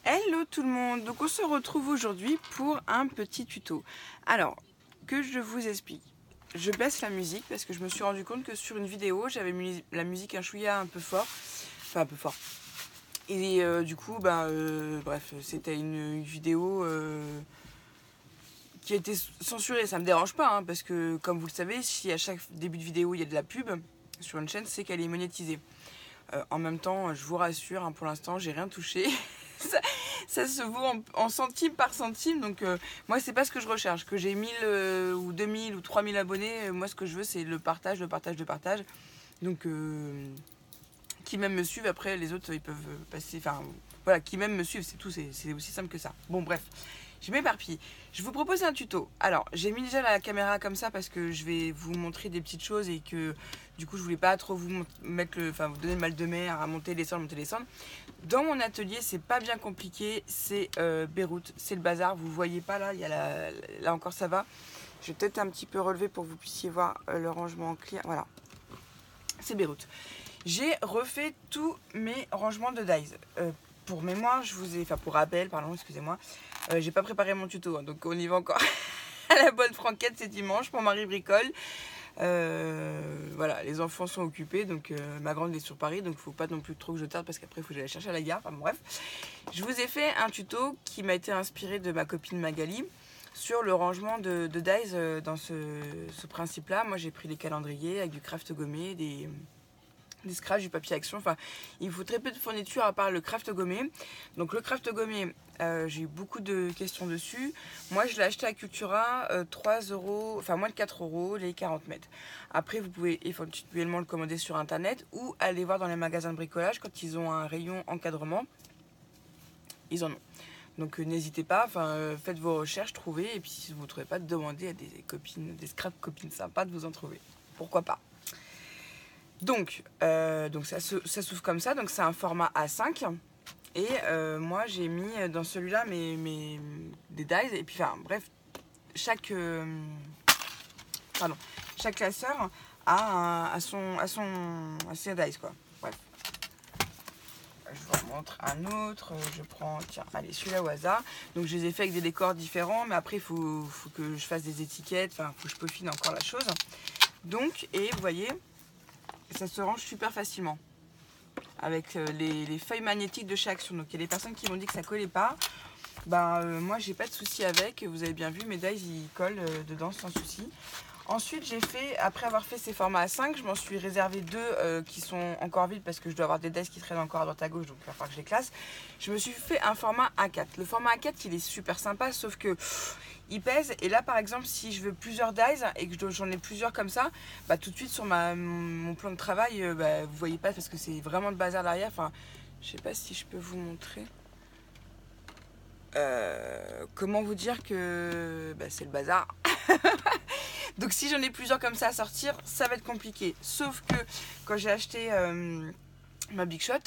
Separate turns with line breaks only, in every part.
Hello tout le monde, donc on se retrouve aujourd'hui pour un petit tuto. Alors, que je vous explique. Je baisse la musique parce que je me suis rendu compte que sur une vidéo, j'avais mis la musique un chouïa un peu fort. Enfin un peu fort. Et du coup, bref, c'était une vidéo qui a été censurée. Ça me dérange pas, hein, parce que comme vous le savez, si à chaque début de vidéo il y a de la pub sur une chaîne, c'est qu'elle est monétisée. En même temps, je vous rassure, hein, pour l'instant, j'ai rien touché. ça se vaut en centime par centime. Donc, moi, c'est pas ce que je recherche. Que j'ai 1000 ou 2000 ou 3000 abonnés, moi, ce que je veux, c'est le partage, le partage, le partage. Donc, qui même me suivent, après, les autres, ils peuvent passer. Enfin, voilà, qui même me suivent, c'est tout. C'est aussi simple que ça. Bon, bref. Je m'éparpille. Je vous propose un tuto. Alors, j'ai mis déjà la caméra comme ça parce que je vais vous montrer des petites choses et que du coup, je voulais pas trop vous mettre vous donner le mal de mer à monter, descendre, monter, descendre. Dans mon atelier, c'est pas bien compliqué. C'est Beyrouth, c'est le bazar. Vous voyez pas là, il y a là encore ça va. Je vais peut-être un petit peu relever pour que vous puissiez voir le rangement en clear. Voilà, c'est Beyrouth. J'ai refait tous mes rangements de dies. Pour mémoire, pour rappel, pardon, excusez-moi, j'ai pas préparé mon tuto, hein, donc on y va encore à la bonne franquette, c'est dimanche pour Marie Bricole. Voilà, les enfants sont occupés, donc ma grande est sur Paris, donc il faut pas non plus trop que je tarde parce qu'après il faut que j'aille la chercher à la gare. Enfin bref, je vous ai fait un tuto qui m'a été inspiré de ma copine Magali sur le rangement de dies dans ce principe-là. Moi j'ai pris des calendriers avec du craft gommé, des scratchs, du papier action. Enfin, il faut très peu de fournitures à part le craft gommé. Donc le craft gommé, j'ai eu beaucoup de questions dessus. Moi, je l'ai acheté à Cultura, 3 euros, enfin moins de 4 euros les 40 mètres. Après, vous pouvez éventuellement le commander sur internet ou aller voir dans les magasins de bricolage quand ils ont un rayon encadrement. Ils en ont. Donc n'hésitez pas, faites vos recherches, trouvez, et puis si vous ne trouvez pas, demandez à des copines, des scrap copines sympas de vous en trouver. Pourquoi pas. Donc ça s'ouvre comme ça, donc c'est un format A5. Et moi j'ai mis dans celui-là des dies. Et puis bref, chaque classeur a ses dies quoi. Bref. Je vous montre un autre. Je prends, tiens, allez, celui-là au hasard. Donc je les ai fait avec des décors différents, mais après il faut que je fasse des étiquettes, il faut que je peaufine encore la chose. Donc, et vous voyez, ça se range super facilement avec les feuilles magnétiques de chez Action. Donc il y a des personnes qui m'ont dit que ça collait pas. Moi j'ai pas de souci avec. Vous avez bien vu, mes dies ils collent dedans sans souci. Ensuite j'ai fait, après avoir fait ces formats A5, je m'en suis réservé deux qui sont encore vides parce que je dois avoir des dies qui traînent encore à droite à gauche, donc il va falloir que je les classe. Je me suis fait un format A4. Le format A4 il est super sympa, sauf que il pèse. Et là par exemple, si je veux plusieurs dies et que j'en ai plusieurs comme ça, tout de suite sur mon plan de travail, vous voyez pas parce que c'est vraiment le bazar derrière. Enfin, je sais pas si je peux vous montrer. Comment vous dire que c'est le bazar. Donc si j'en ai plusieurs comme ça à sortir, ça va être compliqué. Sauf que quand j'ai acheté ma Big Shot,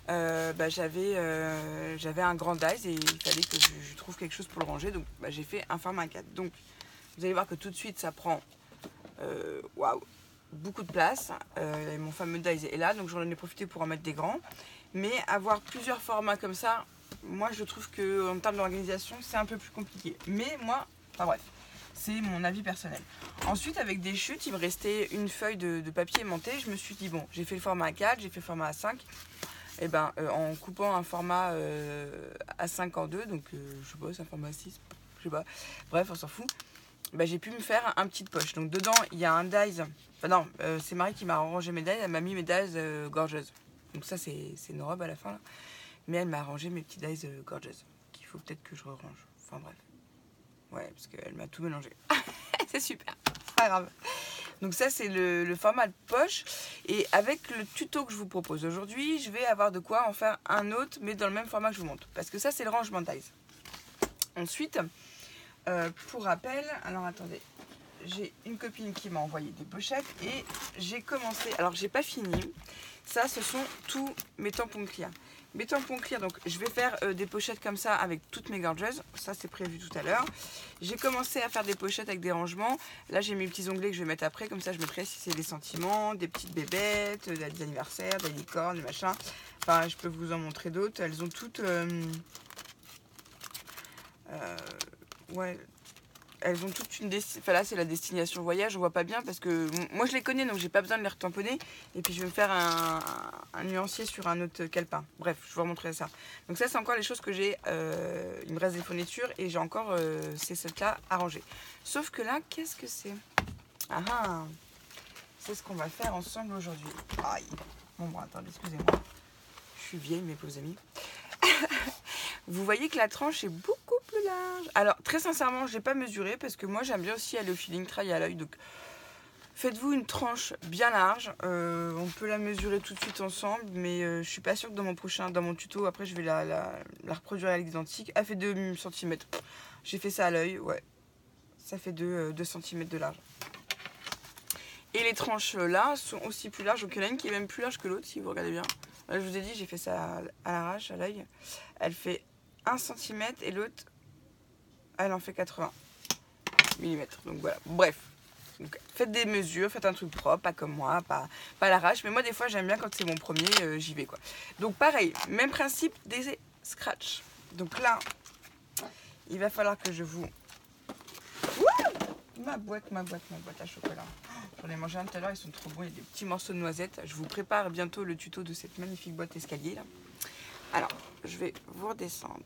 j'avais un grand dies et il fallait que je trouve quelque chose pour le ranger. Donc j'ai fait un format 4. Donc vous allez voir que tout de suite ça prend waouh, beaucoup de place. Et mon fameux dies est là, donc j'en ai profité pour en mettre des grands. Mais avoir plusieurs formats comme ça, moi je trouve qu'en termes d'organisation c'est un peu plus compliqué. Mais moi, bref, c'est mon avis personnel. Ensuite, avec des chutes, il me restait une feuille de papier aimanté. Je me suis dit, bon, j'ai fait le format A4, j'ai fait le format A5. Et en coupant un format A5 en deux, donc je sais pas, c'est un format 6, je sais pas. Bref, on s'en fout. J'ai pu me faire un petite poche. Donc dedans, il y a un dies. Enfin non, c'est Marie qui m'a rangé mes dies. Elle m'a mis mes dies gorgeuses. Donc ça, c'est une robe à la fin là. Mais elle m'a arrangé mes petits dies gorgeuses. Qu'il faut peut-être que je range. Enfin bref. Ouais, parce qu'elle m'a tout mélangé. C'est super, c'est pas grave. Donc ça, c'est le format de poche. Et avec le tuto que je vous propose aujourd'hui, je vais avoir de quoi en faire un autre, mais dans le même format que je vous montre. Parce que ça, c'est le rangement de dies. Ensuite, pour rappel, alors attendez, j'ai une copine qui m'a envoyé des pochettes et j'ai commencé, alors j'ai pas fini. Ça, ce sont tous mes tampons clear. Mes tampons clear, donc je vais faire des pochettes comme ça avec toutes mes gorgeuses. Ça, c'est prévu tout à l'heure. J'ai commencé à faire des pochettes avec des rangements. Là, j'ai mes petits onglets que je vais mettre après. Comme ça, je mettrai si c'est des sentiments, des petites bébêtes, des anniversaires, des licornes, des machins. Enfin, je peux vous en montrer d'autres. Elles ont toutes Ouais, elles ont toute une destination. Enfin là, c'est la destination voyage, on voit pas bien parce que moi je les connais donc j'ai pas besoin de les retamponner. Et puis je vais me faire un nuancier sur un autre calepin. Bref, je vais vous montrer ça. Donc ça, c'est encore les choses que j'ai. Il me reste des fournitures et j'ai encore ces sets-là à ranger. Sauf que là, qu'est-ce que c'est? Ah ah, c'est ce qu'on va faire ensemble aujourd'hui. Aïe. Bon, attendez, excusez-moi. Je suis vieille, mes beaux amis. Vous voyez que la tranche est beaucoup plus large. Alors, très sincèrement, je n'ai pas mesuré parce que moi, j'aime bien aussi aller au feeling, travailler à l'œil. Donc, faites-vous une tranche bien large. On peut la mesurer tout de suite ensemble, mais je ne suis pas sûre que dans mon tuto, après, je vais la reproduire à l'identique. Elle fait 2 cm. J'ai fait ça à l'œil, ouais. Ça fait 2 cm de large. Et les tranches là sont aussi plus larges. Donc, il y en a une qui est même plus large que l'autre, si vous regardez bien. Là, je vous ai dit, j'ai fait ça à l'arrache, à l'œil. Elle fait 1 cm et l'autre, elle en fait 80 mm. Donc voilà, bref. Donc, faites des mesures, faites un truc propre, pas comme moi, pas à l'arrache. Mais moi, des fois, j'aime bien quand c'est mon premier, j'y vais quoi. Donc pareil, même principe des scratchs. Donc là, il va falloir que je vous... Ma boîte à chocolat. J'en ai mangé un tout à l'heure, ils sont trop bons. Il y a des petits morceaux de noisettes. Je vous prépare bientôt le tuto de cette magnifique boîte escalier là. Alors, je vais vous redescendre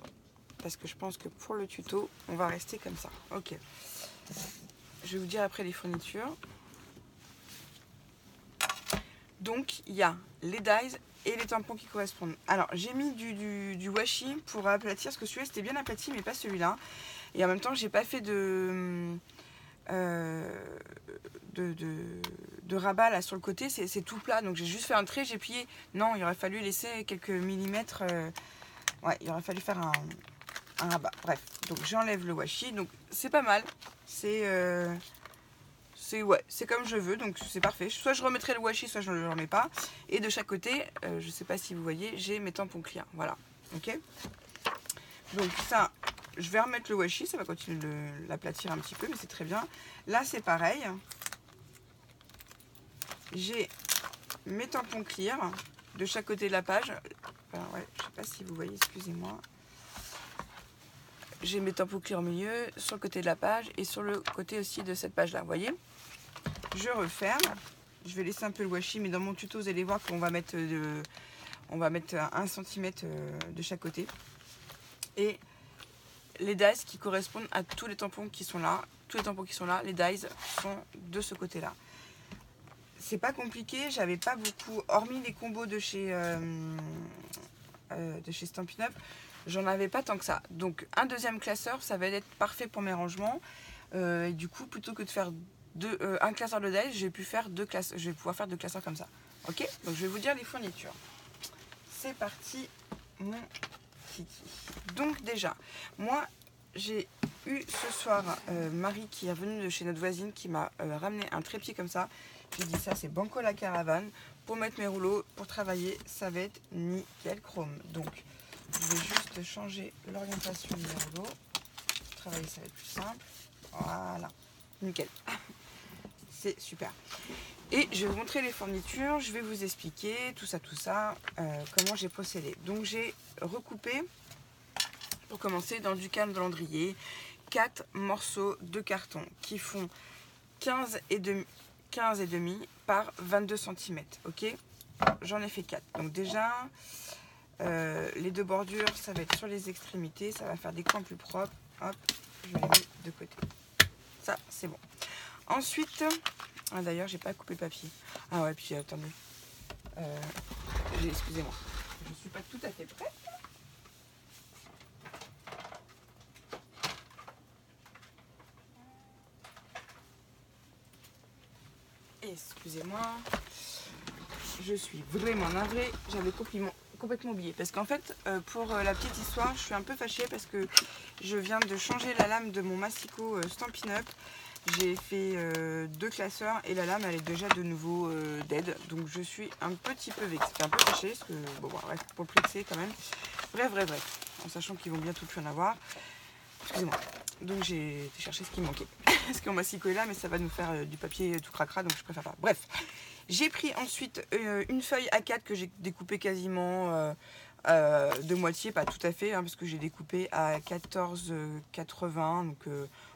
parce que je pense que pour le tuto, on va rester comme ça. Ok. Je vais vous dire après les fournitures. Donc, il y a les dies et les tampons qui correspondent. Alors, j'ai mis du washi pour aplatir parce que celui-là c'était bien aplati, mais pas celui-là. Et en même temps, j'ai pas fait de rabat là sur le côté, c'est tout plat, donc j'ai juste fait un trait, j'ai plié. Non, il aurait fallu laisser quelques millimètres. Ouais, il aurait fallu faire un rabat. Bref, donc j'enlève le washi, donc c'est pas mal. Ouais, c'est comme je veux, donc c'est parfait. Soit je remettrai le washi, soit je ne le remets pas. Et de chaque côté, je sais pas si vous voyez, j'ai mes tampons clear. Voilà, ok. Donc ça, je vais remettre le washi, ça va continuer de l'aplatir un petit peu, mais c'est très bien. Là, c'est pareil. J'ai mes tampons clear de chaque côté de la page. Enfin, ouais, je sais pas si vous voyez, excusez-moi. J'ai mes tampons clear au milieu, sur le côté de la page et sur le côté aussi de cette page-là, vous voyez. Je referme. Je vais laisser un peu le washi, mais dans mon tuto, vous allez voir qu'on va mettre 1 cm de chaque côté. Et les dies qui correspondent à tous les tampons qui sont là. Tous les tampons qui sont là, les dies sont de ce côté-là. C'est pas compliqué, j'avais pas beaucoup, hormis les combos de chez Stampin' Up, j'en avais pas tant que ça. Donc un deuxième classeur, ça va être parfait pour mes rangements. Et du coup, plutôt que de faire un classeur de dies, je vais pouvoir faire 2 classeurs comme ça. Ok, donc je vais vous dire les fournitures. C'est parti, mon kiki. Donc déjà, moi j'ai eu ce soir Marie qui est revenue de chez notre voisine qui m'a ramené un trépied comme ça. J'ai dit ça, c'est Banco la caravane. Pour mettre mes rouleaux, pour travailler, ça va être nickel chrome. Donc, je vais juste changer l'orientation de mes rouleaux. Pour travailler, ça va être plus simple. Voilà, nickel. C'est super. Et je vais vous montrer les fournitures. Je vais vous expliquer tout ça, comment j'ai procédé. Donc, j'ai recoupé, pour commencer, dans du calendrier, 4 morceaux de carton qui font 15,5 par 22 cm, ok. J'en ai fait 4. Donc déjà, les 2 bordures, ça va être sur les extrémités, ça va faire des coins plus propres. Hop, je les mets de côté. Ça, c'est bon. Ensuite, d'ailleurs, j'ai pas coupé le papier. Ah ouais, puis attendez. Excusez-moi, je suis pas tout à fait prête. Excusez-moi, je suis vraiment navrée, j'avais complètement oublié. Parce qu'en fait, pour la petite histoire, je suis un peu fâchée parce que je viens de changer la lame de mon Massico Stampin' Up. J'ai fait 2 classeurs et la lame elle est déjà de nouveau dead. Donc je suis un petit peu vexée, un peu fâchée parce que, bon, bref, pour le plexer quand même. Bref, en sachant qu'ils vont bientôt plus en avoir. Excusez-moi. Donc j'ai été chercher ce qui manquait. Parce qu'on Massico est là, mais ça va nous faire du papier tout cracra, donc je préfère pas. Bref, j'ai pris ensuite une feuille A4 que j'ai découpée quasiment de moitié, pas tout à fait, hein, parce que j'ai découpé à 14,80, donc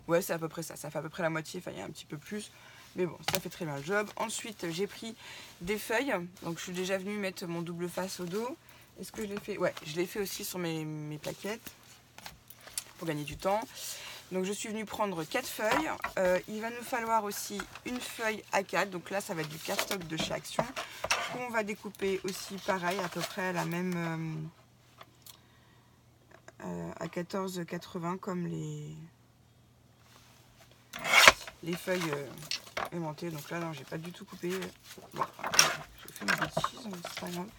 ouais, c'est à peu près ça, ça fait à peu près la moitié, enfin il y a un petit peu plus, mais bon, ça fait très bien le job. Ensuite, j'ai pris des feuilles, donc je suis déjà venue mettre mon double face au dos. Est-ce que je l'ai fait? Ouais, je l'ai fait aussi sur mes plaquettes, pour gagner du temps. Donc je suis venue prendre 4 feuilles, il va nous falloir aussi une feuille A4, donc là ça va être du cardstock de chez Action, qu'on va découper aussi pareil, à peu près à la même, à 14,80 comme les feuilles aimantées. Donc là non, j'ai pas du tout coupé, bon, j'ai fait une bêtise, mais c'est pas grave,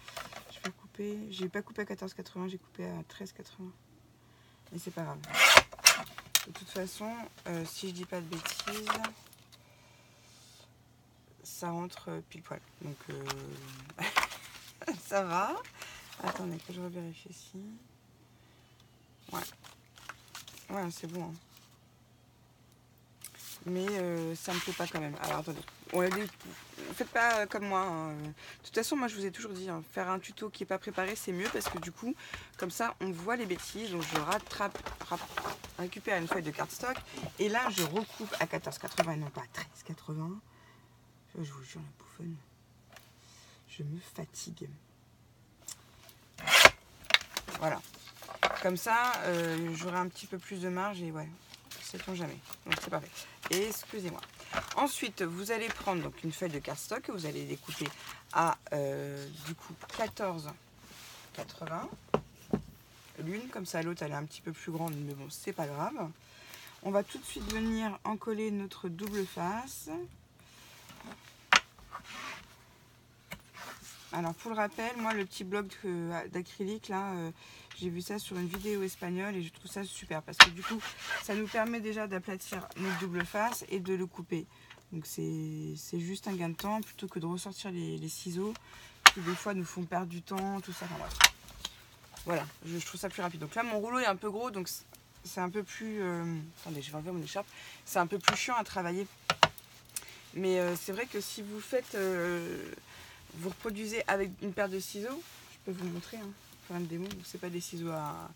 je vais couper, j'ai pas coupé à 14,80, j'ai coupé à 13,80, mais c'est pas grave. De toute façon, si je dis pas de bêtises, ça rentre pile poil. Donc ça va. Attendez que je revérifie ici. Ouais. Ouais, c'est bon. Hein. Mais ça me plaît pas quand même. Alors attendez. Faites pas comme moi. Hein. De toute façon, moi je vous ai toujours dit, hein, faire un tuto qui est pas préparé, c'est mieux parce que du coup, comme ça, on voit les bêtises. Donc je récupère une feuille de cardstock et là, je recoupe à 14,80 et non pas à 13,80. Je vous jure, la bouffonne. Je me fatigue. Voilà. Comme ça, j'aurai un petit peu plus de marge et ouais, sait-on jamais. Donc c'est parfait. Et excusez-moi. Ensuite, vous allez prendre donc une feuille de cardstock que vous allez découper à du coup 14,80. L'une, comme ça l'autre elle est un petit peu plus grande, mais bon, c'est pas grave. On va tout de suite venir encoller notre double face. Alors pour le rappel, moi le petit bloc d'acrylique là, j'ai vu ça sur une vidéo espagnole et je trouve ça super parce que du coup ça nous permet déjà d'aplatir notre double face et de le couper. Donc c'est juste un gain de temps plutôt que de ressortir les ciseaux qui des fois nous font perdre du temps, tout ça. Enfin, bref. Voilà, je trouve ça plus rapide. Donc là mon rouleau est un peu gros donc c'est un peu plus... Attendez, je vais enlever mon écharpe. C'est un peu plus chiant à travailler. Mais c'est vrai que si vous faites... vous reproduisez avec une paire de ciseaux, je peux vous montrer, hein, faire une démo, c'est pas des ciseaux à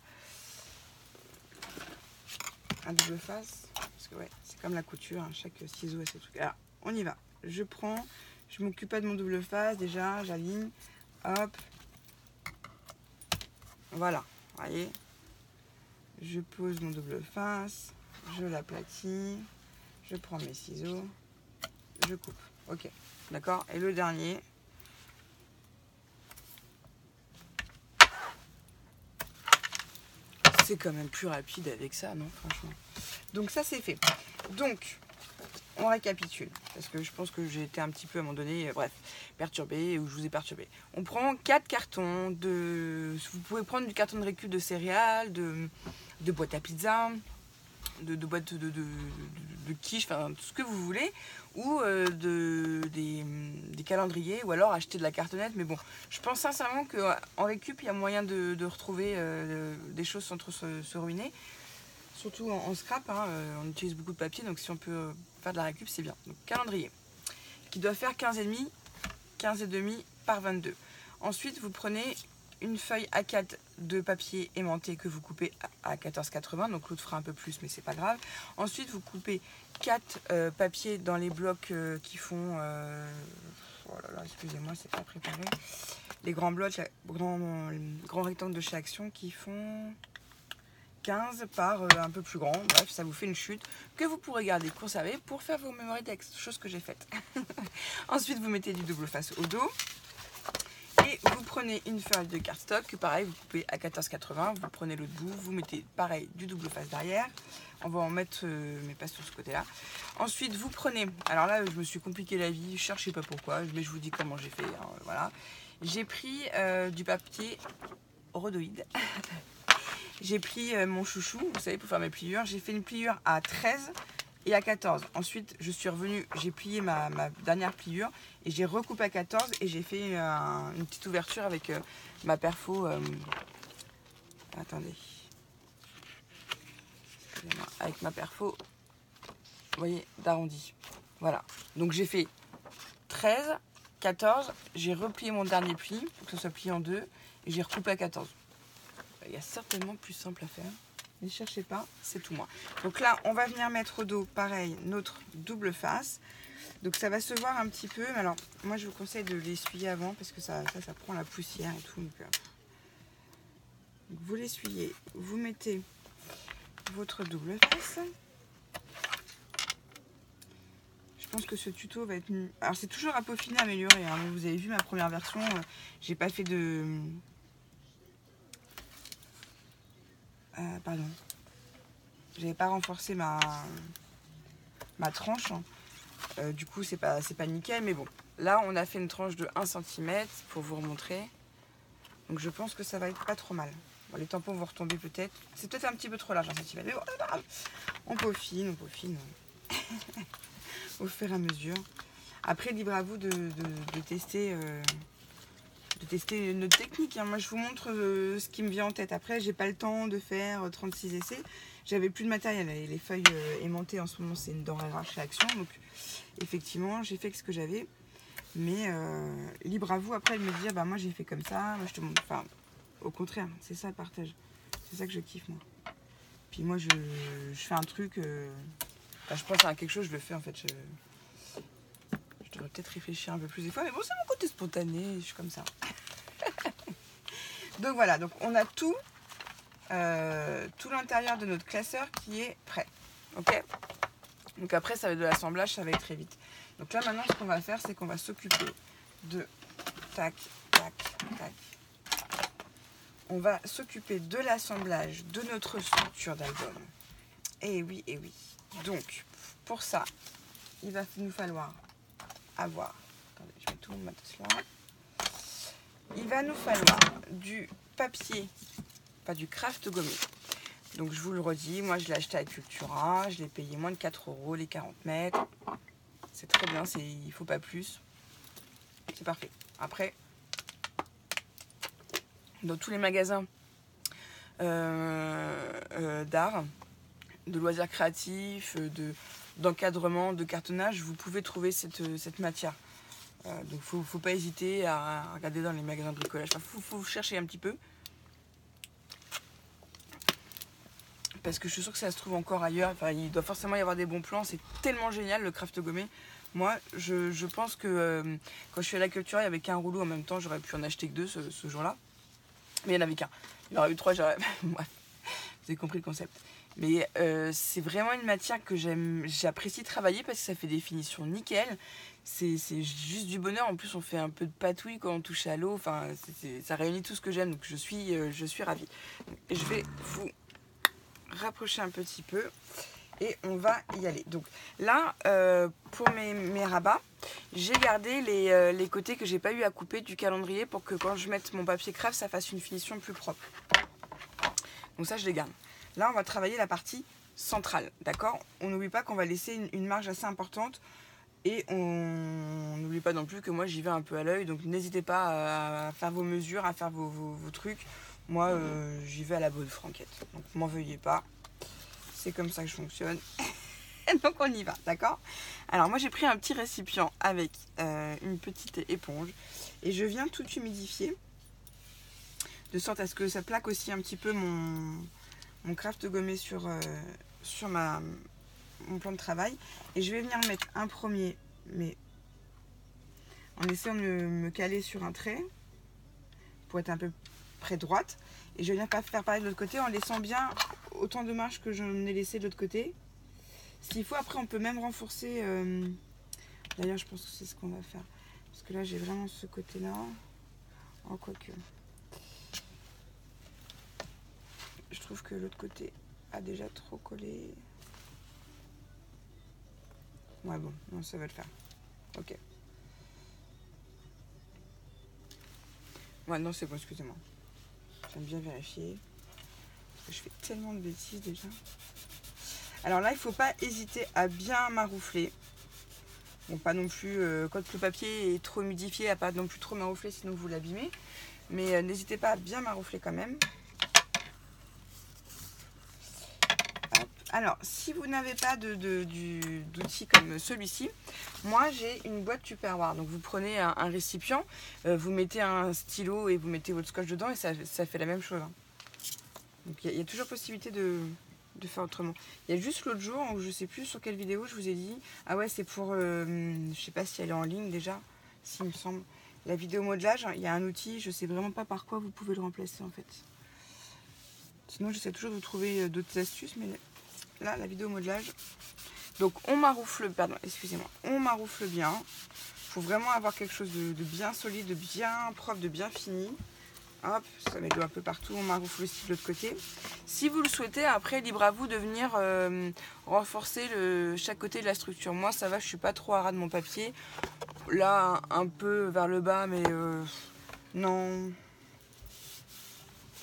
double face, parce que ouais, c'est comme la couture, hein, chaque ciseau a ses trucs. Alors, on y va, je prends, je m'occupe pas de mon double face, déjà, j'aligne, hop, voilà, voyez, je pose mon double face, je l'aplatis, je prends mes ciseaux, je coupe, ok, d'accord, et le dernier, c'est quand même plus rapide avec ça, non, franchement. Donc ça c'est fait. Donc on récapitule parce que je pense que j'ai été un petit peu à un moment donné, bref, perturbée ou je vous ai perturbé. On prend 4 cartons de, vous pouvez prendre du carton de récup de céréales, de boîtes à pizza, de boîtes de quiche, enfin tout ce que vous voulez, ou des calendriers, ou alors acheter de la cartonnette. Mais bon, je pense sincèrement qu'en récup, il y a moyen de retrouver des choses sans trop se ruiner. Surtout en scrap, hein, on utilise beaucoup de papier, donc si on peut faire de la récup, c'est bien. Donc calendrier, qui doit faire 15,5 par 22. Ensuite, vous prenez une feuille A4 de papier aimanté que vous coupez à 14,80, donc l'autre fera un peu plus, mais c'est pas grave. Ensuite, vous coupez 4 papiers dans les blocs qui font... oh là là, excusez-moi, c'est pas préparé. Les grands blocs, grands rectangles de chez Action qui font 15 par un peu plus grand. Bref, ça vous fait une chute que vous pourrez garder, conserver pour faire vos mémoires textes, chose que j'ai faite. Ensuite, vous mettez du double face au dos. Et vous prenez une feuille de cardstock, que pareil, vous coupez à 14,80. Vous prenez l'autre bout, vous mettez pareil du double face derrière. On va en mettre, mais pas sur ce côté-là. Ensuite, vous prenez, alors là, je me suis compliqué la vie, je cherchais pas pourquoi, mais je vous dis comment j'ai fait. Hein, voilà. J'ai pris du papier rhodoïde. J'ai pris mon chouchou, vous savez, pour faire mes pliures. J'ai fait une pliure à 13 et à 14. Ensuite, je suis revenue, j'ai plié ma dernière pliure et j'ai recoupé à 14 et j'ai fait une petite ouverture avec ma perfo. Attendez. Excusez-moi. Avec ma perfo, vous voyez, d'arrondi. Voilà. Donc j'ai fait 13, 14, j'ai replié mon dernier pli pour que ce soit plié en deux et j'ai recoupé à 14. il y a certainement plus simple à faire. Ne cherchez pas, c'est tout moi. Donc là, on va venir mettre au dos, pareil, notre double face. Donc ça va se voir un petit peu. Alors, moi, je vous conseille de l'essuyer avant parce que ça prend la poussière et tout. Donc, vous l'essuyez, vous mettez votre double face. Je pense que ce tuto va être... Alors, c'est toujours à peaufiner, amélioré. Hein. Vous avez vu ma première version, j'ai pas fait de... pardon. J'avais pas renforcé ma tranche. Du coup, c'est pas nickel. Mais bon, là, on a fait une tranche de 1 cm pour vous remontrer. Donc, je pense que ça va être pas trop mal. Bon, les tampons vont retomber peut-être. C'est peut-être un petit peu trop large, 1 cm. Mais bon, on peaufine. Au fur et à mesure. Après, libre à vous de tester... de tester notre technique. Hein. Moi, je vous montre ce qui me vient en tête. Après, j'ai pas le temps de faire 36 essais. J'avais plus de matériel. Et les feuilles aimantées, en ce moment, c'est une denrée rare chez Action. Donc, effectivement, j'ai fait ce que j'avais. Mais libre à vous, après, de me dire, bah, moi, j'ai fait comme ça. Moi, je te montre. Enfin, au contraire, c'est ça le partage. C'est ça que je kiffe, moi. Puis moi, je fais un truc... Enfin, je pense à quelque chose, je le fais, en fait. Je devrais peut-être réfléchir un peu plus des fois, mais bon, c'est mon côté spontané, je suis comme ça. Donc voilà, donc on a tout l'intérieur de notre classeur qui est prêt. Ok. Donc après, ça va être de l'assemblage, ça va être très vite. Donc là, maintenant, ce qu'on va faire, c'est qu'on va s'occuper de... Tac, tac, tac. On va s'occuper de l'assemblage de notre structure d'album. Et oui, et oui. Donc, pour ça, il va nous falloir... avoir. Attendez, je mets tout mon matos là. Il va nous falloir du papier, pas du craft gommé. Donc je vous le redis, moi je l'ai acheté à Cultura, je l'ai payé moins de 4 € les 40 mètres. C'est très bien, il ne faut pas plus. C'est parfait. Après, dans tous les magasins d'art, de loisirs créatifs, d'encadrement, de cartonnage, vous pouvez trouver cette matière. Donc faut pas hésiter à regarder dans les magasins de bricolage. Enfin, faut chercher un petit peu. Parce que je suis sûre que ça se trouve encore ailleurs. Enfin, il doit forcément y avoir des bons plans. C'est tellement génial le craft gommé. Moi, je pense que quand je suis à la Cultura, il n'y avait qu'un rouleau en même temps. J'aurais pu en acheter que 2 ce jour-là. Mais il n'y en avait qu'un. Il y en aurait eu 3, j'aurais... Bref, vous avez compris le concept. Mais c'est vraiment une matière que j'apprécie travailler parce que ça fait des finitions nickel. C'est juste du bonheur. En plus, on fait un peu de patouille quand on touche à l'eau. Enfin, ça réunit tout ce que j'aime. Donc, je suis ravie. Et je vais vous rapprocher un petit peu. Et on va y aller. Donc là, pour mes rabats, j'ai gardé les côtés que j'ai pas eu à couper du calendrier pour que quand je mette mon papier craft, ça fasse une finition plus propre. Donc ça, je les garde. Là, on va travailler la partie centrale, d'accord? On n'oublie pas qu'on va laisser une marge assez importante et on n'oublie pas non plus que moi, j'y vais un peu à l'œil. Donc, n'hésitez pas à faire vos mesures, à faire vos trucs. Moi, j'y vais à la bonne franquette. Donc, m'en veuillez pas. C'est comme ça que je fonctionne. Donc, on y va, d'accord? Alors, moi, j'ai pris un petit récipient avec une petite éponge et je viens tout humidifier de sorte à ce que ça plaque aussi un petit peu mon craft gommé sur mon plan de travail. Et je vais venir mettre un premier, mais en essayant de me caler sur un trait pour être un peu près droite. Et je viens pas faire pareil de l'autre côté en laissant bien autant de marge que j'en ai laissé de l'autre côté. S'il faut, après, on peut même renforcer. D'ailleurs, je pense que c'est ce qu'on va faire. Parce que là, j'ai vraiment ce côté-là. Oh, quoique. Je trouve que l'autre côté a déjà trop collé. Ouais, bon, non, ça va le faire. Ok. Ouais, non, c'est bon, excusez-moi. J'aime bien vérifier. Parce que je fais tellement de bêtises déjà. Alors là, il ne faut pas hésiter à bien maroufler. Bon, pas non plus, quand le papier est trop humidifié, à pas non plus trop maroufler, sinon vous l'abîmez. Mais n'hésitez pas à bien maroufler quand même. Alors, si vous n'avez pas d'outil comme celui-ci, moi j'ai une boîte Tupperware. Donc vous prenez un récipient, vous mettez un stylo et vous mettez votre scotch dedans et ça fait la même chose. Donc il y a toujours possibilité de faire autrement. Il y a juste l'autre jour, où je sais plus sur quelle vidéo, je vous ai dit, ah ouais, c'est pour, je sais pas si elle est en ligne déjà, si il me semble, la vidéo modelage, il y a un outil, je sais vraiment pas par quoi vous pouvez le remplacer en fait. Sinon j'essaie toujours de trouver d'autres astuces, mais là, la vidéo modelage. Donc on maroufle, pardon, excusez-moi, on maroufle bien. Il faut vraiment avoir quelque chose de bien solide, de bien propre, de bien fini. Hop, ça met de l'eau un peu partout, on maroufle aussi de l'autre côté. Si vous le souhaitez, après, libre à vous de venir renforcer chaque côté de la structure. Moi, ça va, je suis pas trop à ras de mon papier. Là, un peu vers le bas, mais non.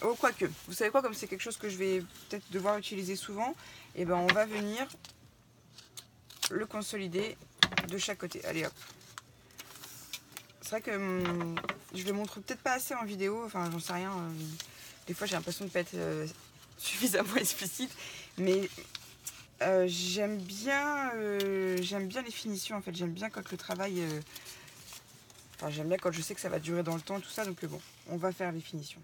Oh, quoique, vous savez quoi, comme c'est quelque chose que je vais peut-être devoir utiliser souvent, et ben on va venir le consolider de chaque côté. Allez, hop. C'est vrai que je le montre peut-être pas assez en vidéo, enfin j'en sais rien. Des fois j'ai l'impression de ne pas être suffisamment explicite, mais j'aime bien les finitions en fait. J'aime bien quand le travail, enfin j'aime bien quand je sais que ça va durer dans le temps, tout ça. Donc bon, on va faire les finitions.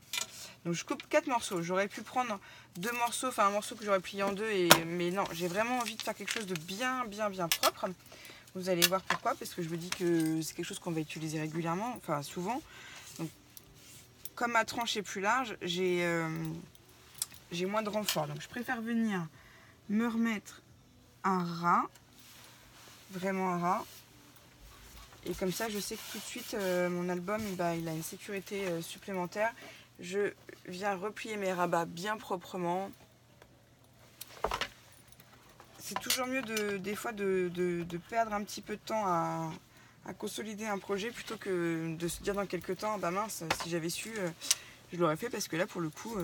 Donc je coupe 4 morceaux. J'aurais pu prendre 2 morceaux, enfin un morceau que j'aurais plié en deux, mais non, j'ai vraiment envie de faire quelque chose de bien propre. Vous allez voir pourquoi, parce que je me dis que c'est quelque chose qu'on va utiliser régulièrement, enfin souvent. Donc, comme ma tranche est plus large, j'ai moins de renfort. Donc je préfère venir me remettre un ras, vraiment un ras. Et comme ça, je sais que tout de suite, mon album, bah, il a une sécurité supplémentaire. Je viens replier mes rabats bien proprement. C'est toujours mieux des fois de perdre un petit peu de temps à consolider un projet plutôt que de se dire dans quelques temps, bah mince, si j'avais su, je l'aurais fait, parce que là pour le coup,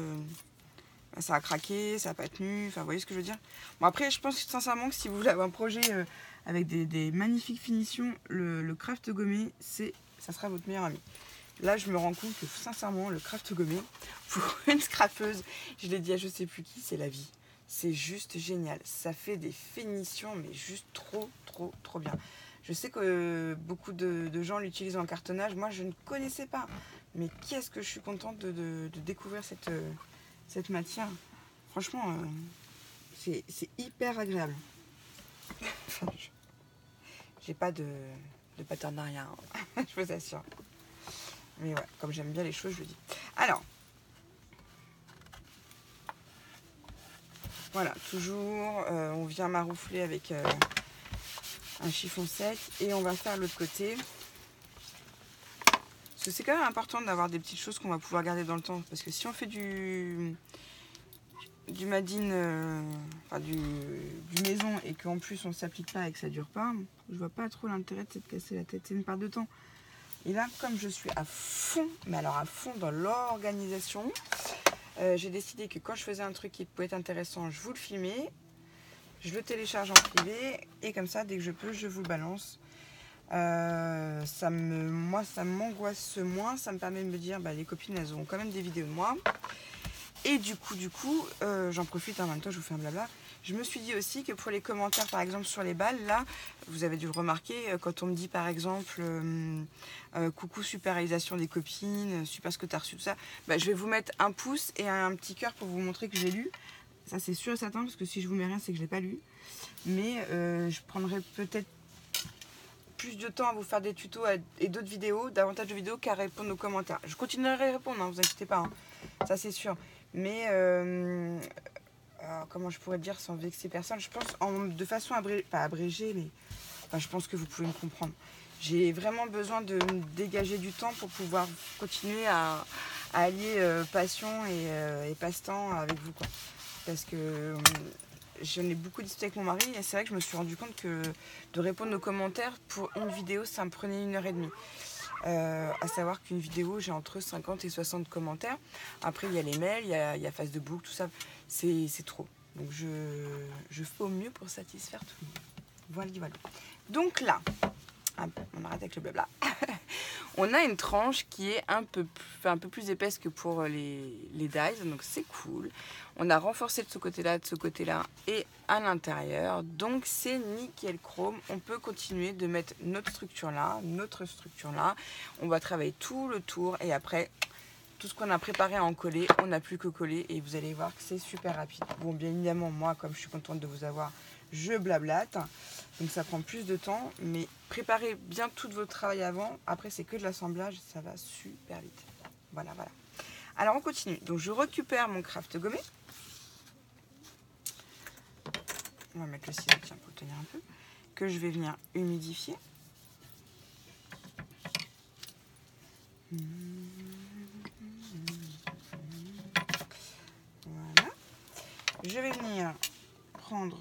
bah, ça a craqué, ça n'a pas tenu, enfin vous voyez ce que je veux dire. Bon après, je pense sincèrement que si vous voulez avoir un projet avec des magnifiques finitions, le craft gommé, ça sera votre meilleur ami. Là je me rends compte que sincèrement, le craft gommé, pour une scrapeuse, je l'ai dit à je sais plus qui, c'est la vie. C'est juste génial. Ça fait des finitions, mais juste trop bien. Je sais que beaucoup de gens l'utilisent en cartonnage. Moi, je ne connaissais pas. Mais qu'est-ce que je suis contente de découvrir cette matière. Franchement, c'est hyper agréable. J'ai pas de partenariat, hein. Je vous assure. Mais ouais, comme j'aime bien les choses, je le dis. Alors, voilà, toujours, on vient maroufler avec un chiffon sec et on va faire l'autre côté. Parce que c'est quand même important d'avoir des petites choses qu'on va pouvoir garder dans le temps. Parce que si on fait du madine, enfin du maison, et qu'en plus on s'applique pas et que ça dure pas, je vois pas trop l'intérêt de se casser la tête. C'est une perte de temps. Et là, comme je suis à fond, mais alors à fond dans l'organisation, j'ai décidé que quand je faisais un truc qui pouvait être intéressant, je vous le filmais, je le télécharge en privé, et comme ça, dès que je peux, je vous le balance. Moi, ça m'angoisse moins, ça me permet de me dire, bah, les copines, elles auront quand même des vidéos de moi. Et du coup, j'en profite, en même temps, je vous fais un blabla. Je me suis dit aussi que pour les commentaires, par exemple, sur les balles, là, vous avez dû le remarquer, quand on me dit, par exemple, coucou, super réalisation des copines, super ce que tu as reçu, tout ça, bah, je vais vous mettre un pouce et un petit cœur pour vous montrer que j'ai lu. Ça, c'est sûr et certain, parce que si je vous mets rien, c'est que je l'ai pas lu. Mais je prendrai peut-être plus de temps à vous faire des tutos et d'autres vidéos, davantage de vidéos qu'à répondre aux commentaires. Je continuerai à répondre, hein, vous inquiétez pas, hein, ça c'est sûr. Mais comment je pourrais dire sans vexer personne, je pense de façon pas abrégée, mais enfin, je pense que vous pouvez me comprendre. J'ai vraiment besoin de me dégager du temps pour pouvoir continuer à allier passion et passe-temps avec vous, quoi. Parce que j'en ai beaucoup discuté avec mon mari, et c'est vrai que je me suis rendu compte que de répondre aux commentaires pour une vidéo, ça me prenait 1h30. À savoir qu'une vidéo, j'ai entre 50 et 60 commentaires. Après, il y a les mails, il y a Facebook, tout ça. C'est trop. Donc, je fais au mieux pour satisfaire tout le monde. Voilà. Donc là, on arrête avec le blabla. On a une tranche qui est un peu plus épaisse que pour les dies, donc c'est cool. On a renforcé de ce côté-là et à l'intérieur, donc c'est nickel chrome. On peut continuer de mettre notre structure là. On va travailler tout le tour et après, tout ce qu'on a préparé à en coller, on n'a plus que coller et vous allez voir que c'est super rapide. Bon, bien évidemment, moi, comme je suis contente de vous avoir, je blablate. Donc ça prend plus de temps, mais préparez bien tout votre travail avant. Après, c'est que de l'assemblage, ça va super vite. Voilà, voilà. Alors, on continue. Donc, je récupère mon craft gommé. On va mettre le ciseau, tiens, pour le tenir un peu. Que je vais venir humidifier. Voilà. Je vais venir prendre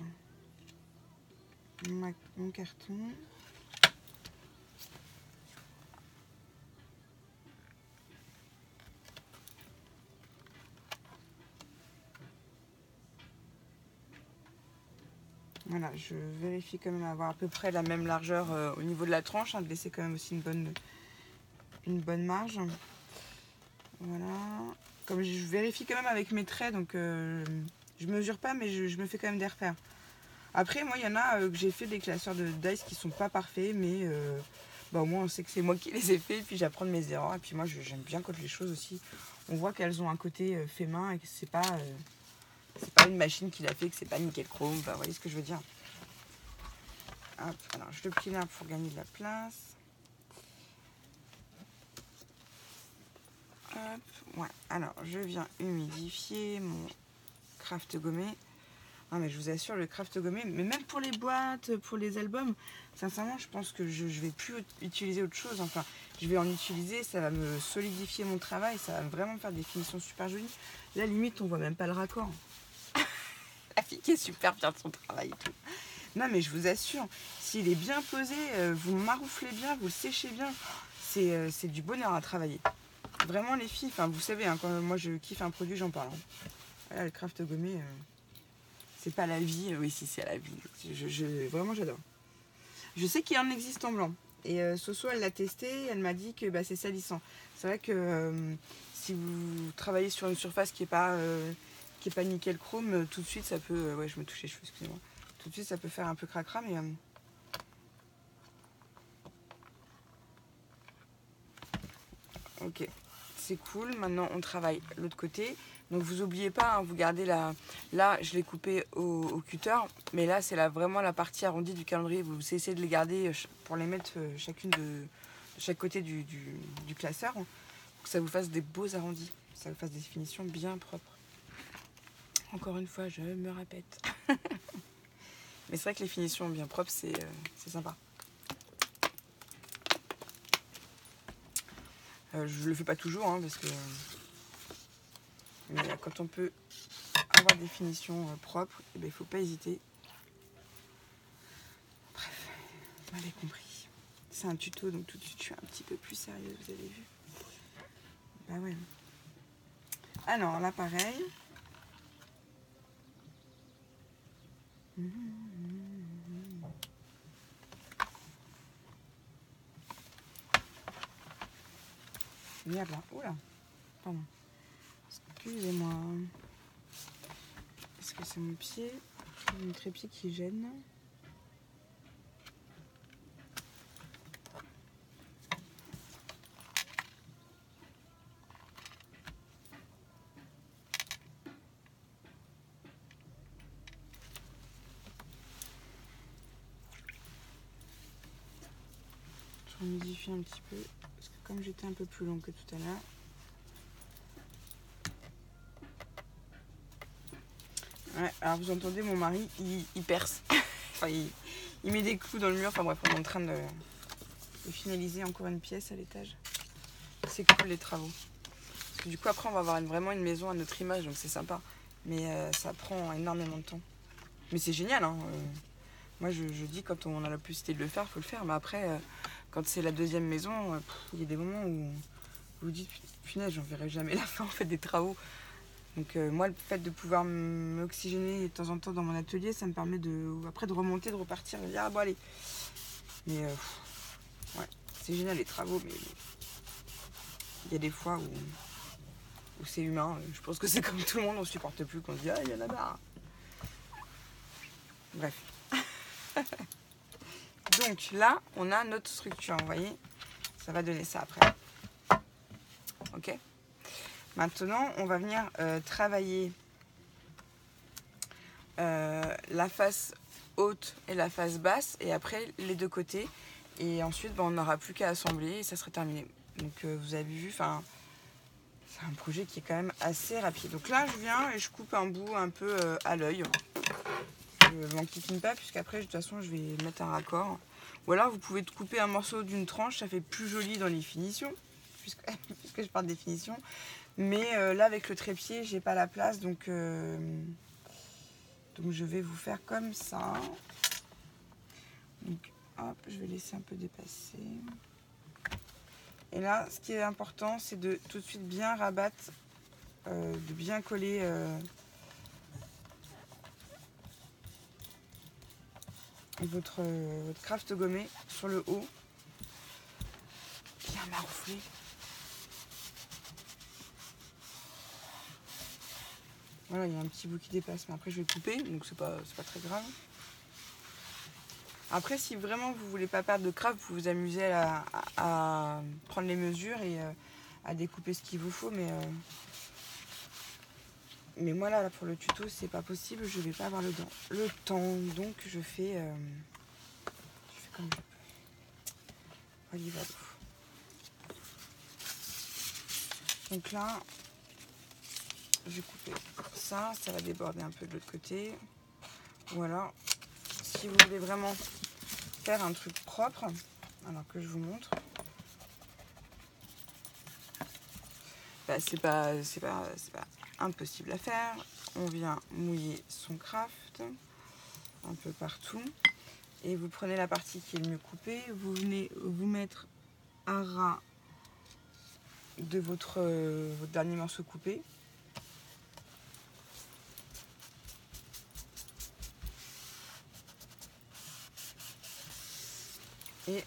mon carton. Voilà, je vérifie quand même avoir à peu près la même largeur au niveau de la tranche, hein, de laisser quand même aussi une bonne marge. Voilà. Comme je vérifie quand même avec mes traits, donc je mesure pas, mais je me fais quand même des repères. Après, moi, il y en a que j'ai fait des classeurs de dice qui sont pas parfaits, mais bah, au moins on sait que c'est moi qui les ai fait, et puis j'apprends de mes erreurs. Et puis moi, j'aime bien quand les choses aussi, on voit qu'elles ont un côté fait main et que c'est pas une machine qui l'a fait, que c'est pas nickel chrome. Bah, vous voyez ce que je veux dire. Hop, alors je le plie là pour gagner de la place. Hop, ouais. Alors je viens humidifier mon craft gommé. Ah, mais je vous assure, le craft gommé, mais même pour les boîtes, pour les albums, sincèrement, je pense que je vais plus utiliser autre chose. Enfin, je vais en utiliser, ça va me solidifier mon travail, ça va vraiment faire des finitions super jolies. Là, limite, on voit même pas le raccord. La fille qui est super fière de son travail et tout. Non, mais je vous assure, s'il est bien posé, vous marouflez bien, vous le séchez bien, c'est du bonheur à travailler. Vraiment, les filles, enfin, vous savez, hein, quand moi je kiffe un produit, j'en parle. Hein. Voilà, le craft gommé, c'est pas la vie. Oui, si, c'est à la vie. Vraiment, j'adore. Je sais qu'il en existe en blanc. Et Soso, elle l'a testé, elle m'a dit que bah, c'est salissant. C'est vrai que si vous travaillez sur une surface qui est pas nickel chrome, tout de suite, ça peut... ouais, je me touche les cheveux, excusez-moi. Tout de suite, ça peut faire un peu cracra, mais... ok, c'est cool. Maintenant, on travaille l'autre côté. Donc, vous n'oubliez pas, hein, vous gardez la... Là, je l'ai coupé au cutter, mais là, c'est vraiment la partie arrondie du calendrier. Vous essayez de les garder pour les mettre chacune de chaque côté du classeur, pour que ça vous fasse des beaux arrondis, que ça vous fasse des finitions bien propres. Encore une fois, je me répète. Mais c'est vrai que les finitions bien propres, c'est sympa. Je le fais pas toujours, hein, parce que... mais quand on peut avoir des finitions propres, il ne faut pas hésiter. Bref, vous m'avez compris. C'est un tuto, donc tout de suite, je suis un petit peu plus sérieuse, vous avez vu. Bah ouais. Alors, là, pareil. Merde là, oula, pardon. Excusez-moi. Est-ce que c'est mon pied? Mon trépied qui gêne. Je humidifie un petit peu, parce que comme j'étais un peu plus long que tout à l'heure. Ouais, alors vous entendez, mon mari, il perce. Enfin, il met des clous dans le mur. Enfin bref, on est en train de finaliser encore une pièce à l'étage. C'est cool les travaux. Parce que du coup, après, on va avoir vraiment une maison à notre image, donc c'est sympa. Mais ça prend énormément de temps. Mais c'est génial, hein. Moi, je dis, quand on a la possibilité de le faire, il faut le faire. Mais après, quand c'est la deuxième maison, il y a des moments où vous vous dites, punaise, j'en verrai jamais la fin en fait, des travaux. Donc moi, le fait de pouvoir m'oxygéner de temps en temps dans mon atelier, ça me permet après de remonter, de repartir, de dire ah bon allez. Mais ouais, c'est génial les travaux, mais il y a des fois où c'est humain. Je pense que c'est comme tout le monde, on supporte plus qu'on se dit ah il y en a marre. Bref. Donc là, on a notre structure, vous voyez, ça va donner ça après. Ok. Maintenant, on va venir travailler la face haute et la face basse, et après les deux côtés. Et ensuite, on n'aura plus qu'à assembler et ça serait terminé. Donc vous avez vu, c'est un projet qui est quand même assez rapide. Donc là, je viens et je coupe un bout un peu à l'œil. Je m'enquiquine pas, puisqu'après, de toute façon, je vais mettre un raccord. Ou alors, vous pouvez couper un morceau d'une tranche, ça fait plus joli dans les finitions, puisque je parle des finitions. Mais là, avec le trépied, j'ai pas la place, donc je vais vous faire comme ça. Donc, hop, je vais laisser un peu dépasser. Et là, ce qui est important, c'est de tout de suite bien rabattre, de bien coller votre craft gommé sur le haut. Bien marouflé. Voilà, il y a un petit bout qui dépasse, mais après je vais couper, donc c'est pas très grave. Après, si vraiment vous voulez pas perdre de craft, vous vous amusez à prendre les mesures et à découper ce qu'il vous faut, mais moi là pour le tuto c'est pas possible, je vais pas avoir le temps, donc je fais comme je peux. Voilà. Donc là, je vais couper ça va déborder un peu de l'autre côté. Voilà. Si vous voulez vraiment faire un truc propre, alors que je vous montre, c'est pas impossible à faire. On vient mouiller son craft un peu partout et vous prenez la partie qui est le mieux coupée, vous venez vous mettre à ras de votre dernier morceau coupé. Et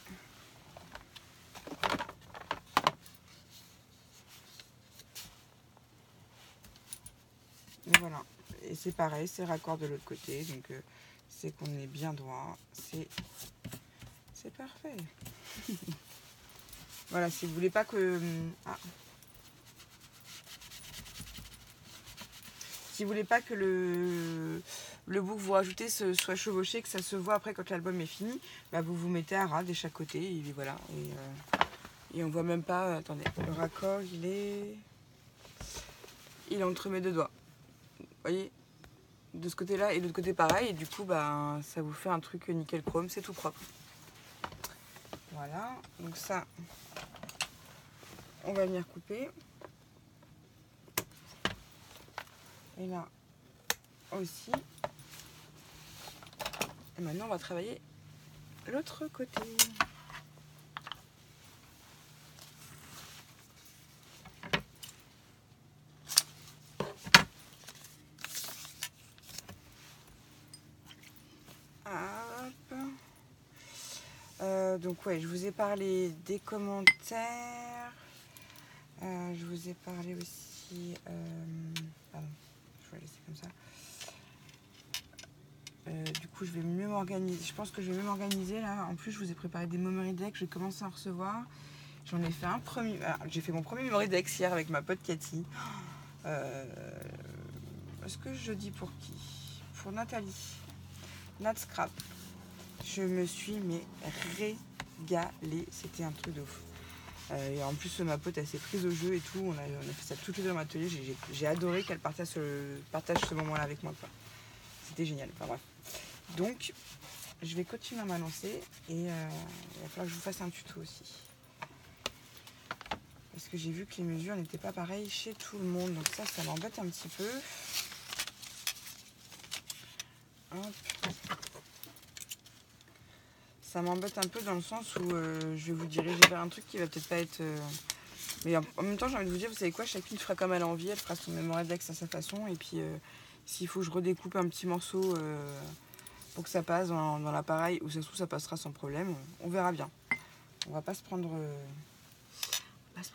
voilà. Et c'est pareil, c'est raccord de l'autre côté, donc c'est qu'on est bien droit, c'est parfait. Voilà, si vous voulez pas que si vous voulez pas que le bout que vous rajoutez soit chevauché, que ça se voit après quand l'album est fini, vous vous mettez à ras de chaque côté et voilà. Et on voit même pas. Attendez, le raccord il est entre mes deux doigts. Vous voyez, de ce côté-là et de l'autre côté pareil, et du coup ça vous fait un truc nickel chrome, c'est tout propre. Voilà, donc ça, on va venir couper. Et là aussi. Et maintenant, on va travailler l'autre côté. Donc ouais, je vous ai parlé des commentaires. Je vous ai parlé aussi... pardon, je vais laisser comme ça. Du coup, je vais mieux m'organiser. Je pense que je vais mieux m'organiser là. En plus, je vous ai préparé des memory decks. Je vais commencer à en recevoir. J'en ai fait un premier. J'ai fait mon premier memory deck hier avec ma pote Cathy. Est-ce que je dis pour qui? Pour Nathalie. Nat Scrap. Je me suis régalée. C'était un truc de ouf. Et en plus, ma pote, elle s'est prise au jeu et tout. On a fait ça toutes les deux dans l'atelier. J'ai adoré qu'elle partage ce moment-là avec moi, quoi. C'était génial. Enfin bref. Donc, je vais continuer à m'annoncer et il va falloir que je vous fasse un tuto aussi. Parce que j'ai vu que les mesures n'étaient pas pareilles chez tout le monde. Donc ça m'embête un petit peu. Hop. Ça m'embête un peu dans le sens où je vais vous diriger vers un truc qui va peut-être pas être... Mais en même temps, j'ai envie de vous dire, vous savez quoi, chacune fera comme elle a envie, elle fera son memory deck à sa façon. Et puis, s'il faut que je redécoupe un petit morceau pour que ça passe dans l'appareil, ou ça se trouve, ça passera sans problème, on verra bien. On va pas se prendre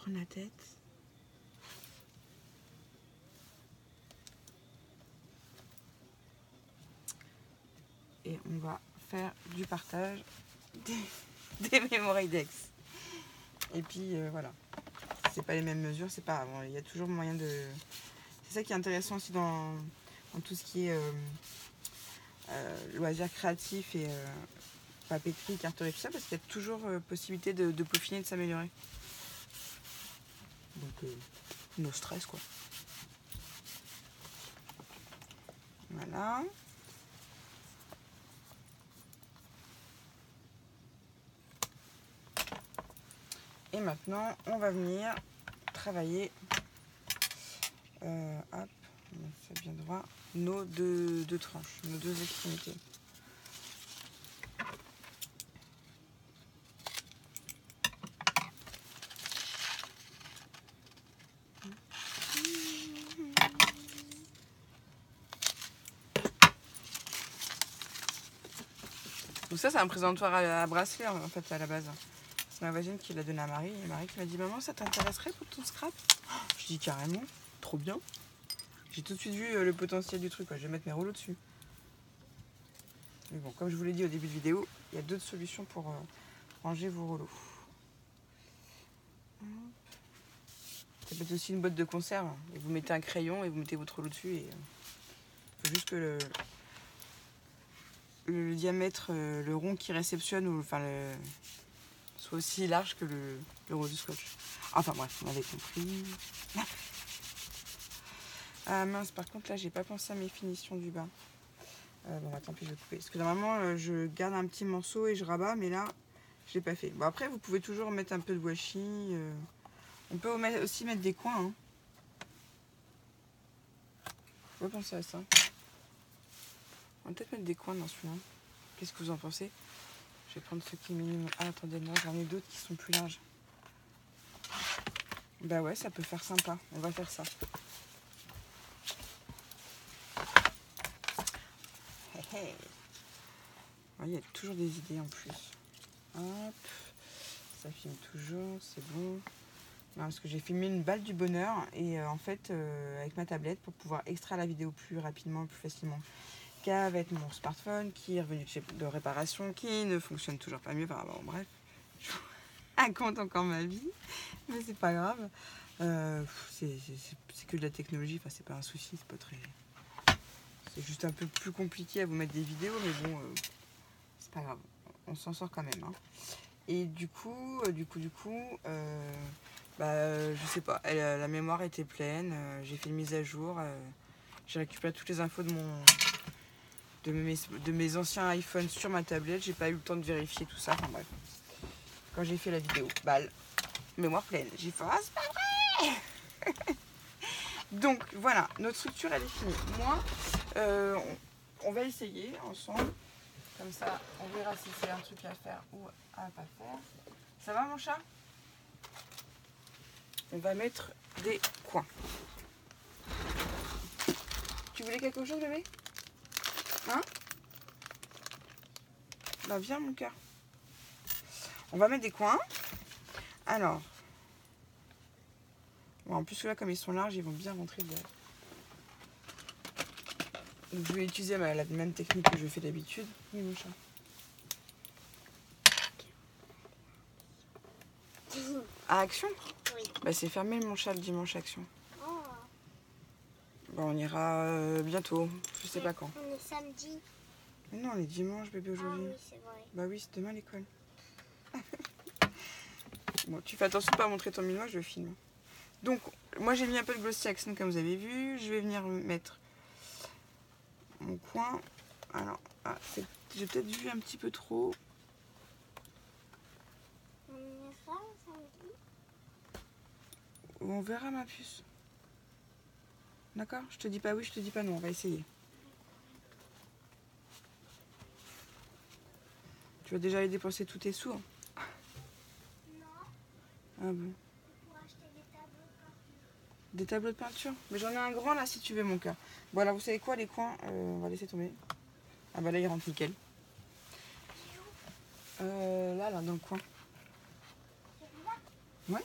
la tête. Et on va faire du partage des memory decks. Et puis voilà. c'est pas les mêmes mesures, c'est pas bon, il y a toujours moyen de... C'est ça qui est intéressant aussi dans tout ce qui est loisirs créatifs et papeterie, carterie, tout ça, parce qu'il y a toujours possibilité de peaufiner, de s'améliorer. Donc, no stress, quoi. Voilà. Et maintenant, on va venir travailler, hop, ça bien droit, nos deux tranches, nos deux extrémités. Donc ça, c'est un présentoir à bracelet, en fait, à la base. C'est ma voisine qui l'a donné à Marie. Et Marie qui m'a dit, maman, ça t'intéresserait pour ton scrap? Je dis carrément, trop bien. J'ai tout de suite vu le potentiel du truc, quoi. Je vais mettre mes rouleaux dessus. Mais bon, comme je vous l'ai dit au début de vidéo, il y a d'autres solutions pour ranger vos rouleaux. Ça peut être aussi une boîte de conserve. Et vous mettez un crayon et vous mettez votre rouleau dessus. Et il faut juste que le diamètre, le rond qui réceptionne, ou enfin soit aussi large que le rouleau de scotch. Enfin bref, on avait compris. Ah mince, par contre là j'ai pas pensé à mes finitions du bas. Bon bah tant pis, je vais couper. Parce que normalement je garde un petit morceau et je rabats, mais là je l'ai pas fait. Bon après vous pouvez toujours mettre un peu de washi. On peut aussi mettre des coins. Hein. Faut pas penser à ça. On va peut-être mettre des coins dans celui-là. Qu'est-ce que vous en pensez? Je vais prendre ceux qui minimum. Ah attendez, non, j'en ai d'autres qui sont plus larges. Bah ouais, ça peut faire sympa. On va faire ça. Hey. Il y a toujours des idées en plus. Hop. Ça filme toujours, c'est bon. Non, parce que j'ai filmé une balle du bonheur et en fait avec ma tablette pour pouvoir extraire la vidéo plus rapidement, plus facilement qu'avec mon smartphone qui est revenu de réparation, qui ne fonctionne toujours pas mieux. Enfin, bon, bref, je vous raconte encore ma vie, mais c'est pas grave. C'est que de la technologie, enfin c'est pas un souci, c'est pas très... C'est juste un peu plus compliqué à vous mettre des vidéos, mais bon, c'est pas grave, on s'en sort quand même. Hein. Et du coup, je sais pas, la mémoire était pleine, j'ai fait une mise à jour, j'ai récupéré toutes les infos de mes anciens iPhones sur ma tablette, j'ai pas eu le temps de vérifier tout ça, enfin bref. Quand j'ai fait la vidéo, balle, mémoire pleine, j'ai fait ah c'est pas vrai. Donc voilà, notre structure elle est finie. Moi, on va essayer ensemble, comme ça on verra si c'est un truc à faire ou à pas faire. Ça va mon chat? On va mettre des coins. Tu voulais quelque chose bébé? Hein? Bah viens mon cœur. On va mettre des coins. Alors. Bon, en plus là comme ils sont larges, ils vont bien rentrer dedans. Donc je vais utiliser la même technique que je fais d'habitude. Oui mon chat. À Action?
Oui.
Bah c'est fermé mon chat le dimanche Action.
Oh.
Bon on ira bientôt, je sais pas quand.
On est samedi.
Mais non on est dimanche bébé aujourd'hui.
Ah oui c'est vrai.
Bah oui c'est demain l'école. Bon tu fais attention de pas montrer ton minois, je filme. Donc moi j'ai mis un peu de Glossy Accent comme vous avez vu. Je vais venir mettre mon coin. Alors j'ai peut-être vu un petit peu trop.
On ira samedi.
On verra ma puce. D'accord? Je te dis pas oui, je te dis pas non, on va essayer. Tu vas déjà aller dépenser tous tes sous? Hein?
Non.
Ah bon?
Pour acheter des tableaux de peinture.
Des tableaux de peinture? Mais j'en ai un grand là si tu veux mon cœur. Bon alors vous savez quoi les coins, on va laisser tomber. Ah bah là il rentre nickel. Là dans le coin. Ouais.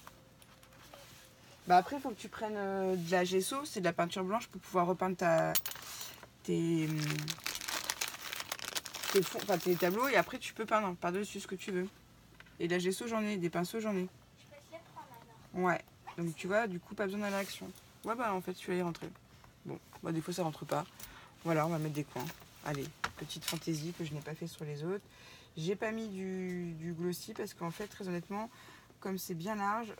Bah après il faut que tu prennes de la gesso, c'est de la peinture blanche pour pouvoir repeindre tes tableaux et après tu peux peindre par-dessus ce que tu veux. Et de la gesso j'en ai, des pinceaux j'en ai.
Je peux se les prendre alors.
Ouais. Donc tu vois, du coup, pas besoin d'aller à l'action. Ouais, bah en fait, tu vas y rentrer. Bon, bah des fois, ça rentre pas. Voilà, on va mettre des coins. Allez, petite fantaisie que je n'ai pas fait sur les autres. J'ai pas mis du glossy parce qu'en fait, très honnêtement, comme c'est bien large,